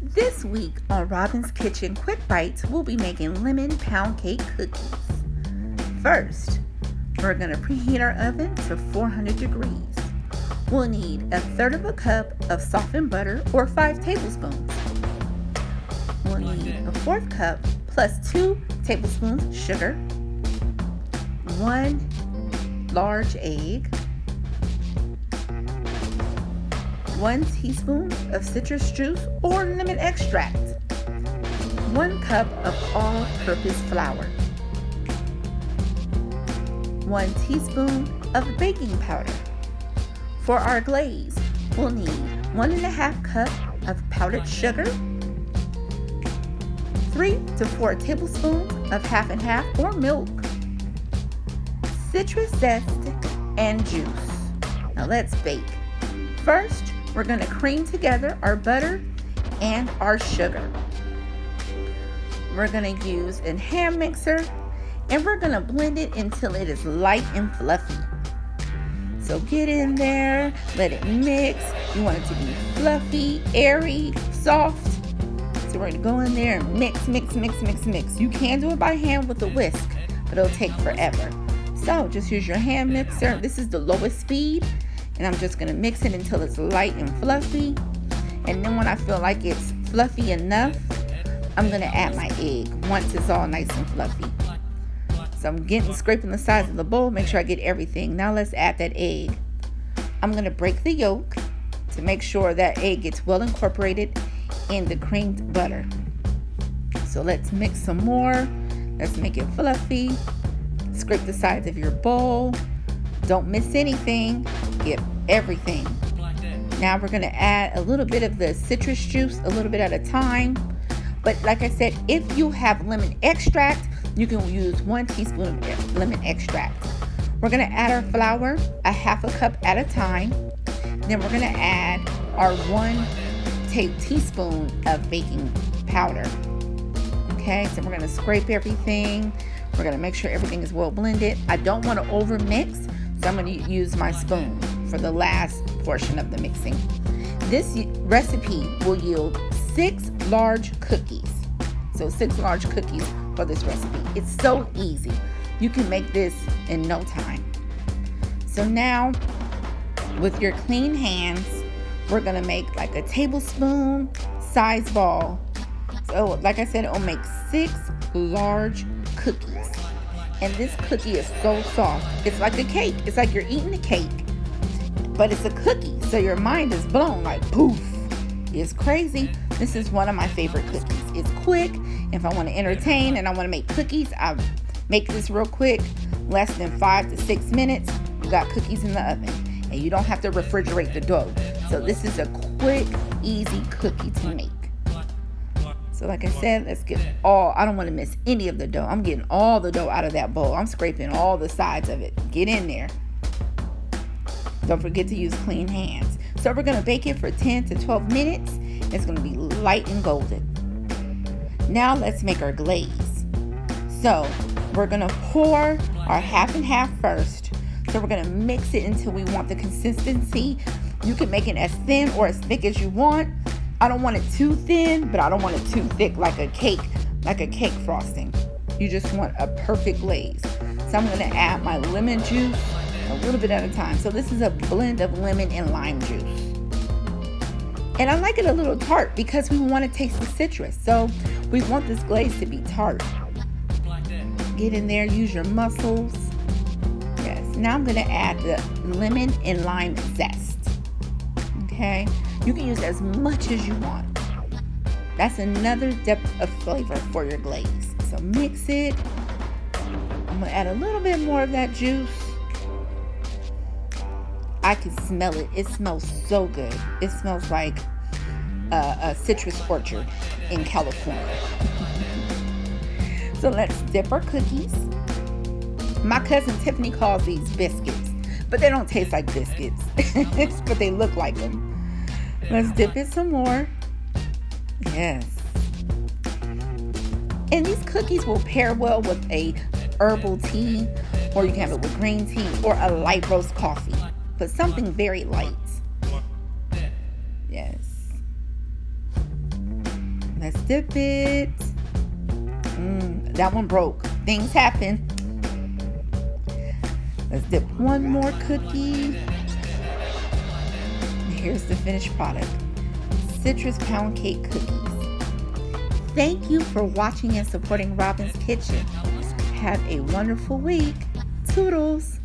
This week on Robin's Kitchen Quick Bites, we'll be making lemon pound cake cookies. First, we're going to preheat our oven to 400 degrees. We'll need 1/3 of a cup of softened butter or 5 tablespoons. We'll need 1/4 cup plus 2 tablespoons sugar, 1 large egg, 1 teaspoon of citrus juice or lemon extract, 1 cup of all-purpose flour, 1 teaspoon of baking powder. For our glaze, we'll need 1½ cup of powdered sugar, 3 to 4 tablespoons of half and half or milk, citrus zest, and juice. Now let's bake. First, we're going to cream together our butter and our sugar. We're going to use a hand mixer and we're going to blend it until it is light and fluffy. So get in there, let it mix. You want it to be fluffy, airy, soft. So we're going to go in there and mix. You can do it by hand with a whisk, but it'll take forever. So just use your hand mixer. This is the lowest speed. And I'm just going to mix it until it's light and fluffy. And then when I feel like it's fluffy enough, I'm going to add my egg once it's all nice and fluffy. So I'm scraping the sides of the bowl, make sure I get everything. Now let's add that egg. I'm going to break the yolk to make sure that egg gets well incorporated in the creamed butter. So let's mix some more. Let's make it fluffy. Scrape the sides of your bowl. Don't miss anything. Get everything. Now we're going to add a little bit of the citrus juice, a little bit at a time. But like I said, if you have lemon extract, you can use 1 teaspoon of lemon extract. We're going to add our flour, 1/2 cup at a time. Then we're going to add our 1 teaspoon of baking powder. Okay, so we're going to scrape everything. We're going to make sure everything is well blended. I don't want to over mix, so I'm going to use my spoon for the last portion of the mixing. This recipe will yield 6 large cookies. So 6 large cookies for this recipe. It's so easy. You can make this in no time. So now, with your clean hands, we're going to make like a tablespoon size ball. So like I said, it'll make 6 large cookies. And this cookie is so soft. It's like a cake. It's like you're eating a cake, but it's a cookie. So your mind is blown like poof. It's crazy. This is one of my favorite cookies. It's quick. If I want to entertain and I want to make cookies, I make this real quick. Less than 5 to 6 minutes, you got cookies in the oven. And you don't have to refrigerate the dough. So this is a quick, easy cookie to make. So like I said, let's get I don't want to miss any of the dough. I'm getting all the dough out of that bowl. I'm scraping all the sides of it. Get in there. Don't forget to use clean hands. So we're going to bake it for 10 to 12 minutes. It's going to be light and golden. Now let's make our glaze. So we're going to pour our half and half first. So we're going to mix it until we want the consistency. You can make it as thin or as thick as you want. I don't want it too thin, but I don't want it too thick like a cake frosting. You just want a perfect glaze. So I'm going to add my lemon juice a little bit at a time. So this is a blend of lemon and lime juice. And I like it a little tart because we want to taste the citrus. So we want this glaze to be tart. Get in there, use your muscles. Yes. Now I'm going to add the lemon and lime zest. Okay. You can use as much as you want. That's another depth of flavor for your glaze. So mix it. I'm going to add a little bit more of that juice. I can smell it. It smells so good. It smells like a citrus orchard in California. So let's dip our cookies. My cousin Tiffany calls these biscuits, but they don't taste like biscuits, but they look like them. Let's dip it some more. Yes. And these cookies will pair well with a herbal tea, or you can have it with green tea or a light roast coffee. But something very light. Yes. Let's dip it. That one broke. Things happen. Let's dip one more cookie. Here's the finished product. Citrus pound cake cookies. Thank you for watching and supporting Robin's Kitchen. Have a wonderful week. Toodles.